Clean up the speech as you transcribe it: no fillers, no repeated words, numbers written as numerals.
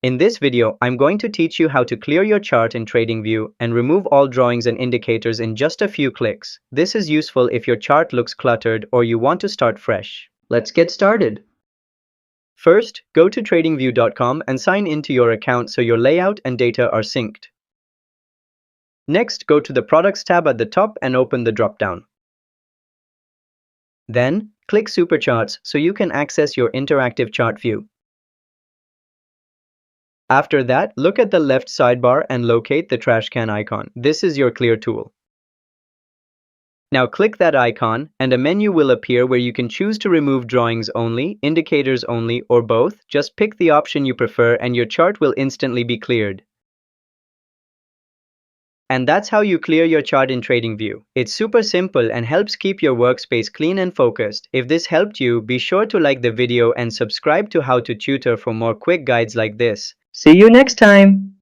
In this video, I'm going to teach you how to clear your chart in TradingView and remove all drawings and indicators in just a few clicks. This is useful if your chart looks cluttered or you want to start fresh. Let's get started. First, go to TradingView.com and sign into your account so your layout and data are synced. Next, go to the Products tab at the top and open the drop-down. Then, click Supercharts so you can access your interactive chart view. After that, look at the left sidebar and locate the trash can icon. This is your clear tool. Now click that icon and a menu will appear where you can choose to remove drawings only, indicators only, or both. Just pick the option you prefer and your chart will instantly be cleared. And that's how you clear your chart in TradingView. It's super simple and helps keep your workspace clean and focused. If this helped you, be sure to like the video and subscribe to How to Tutor for more quick guides like this. See you next time!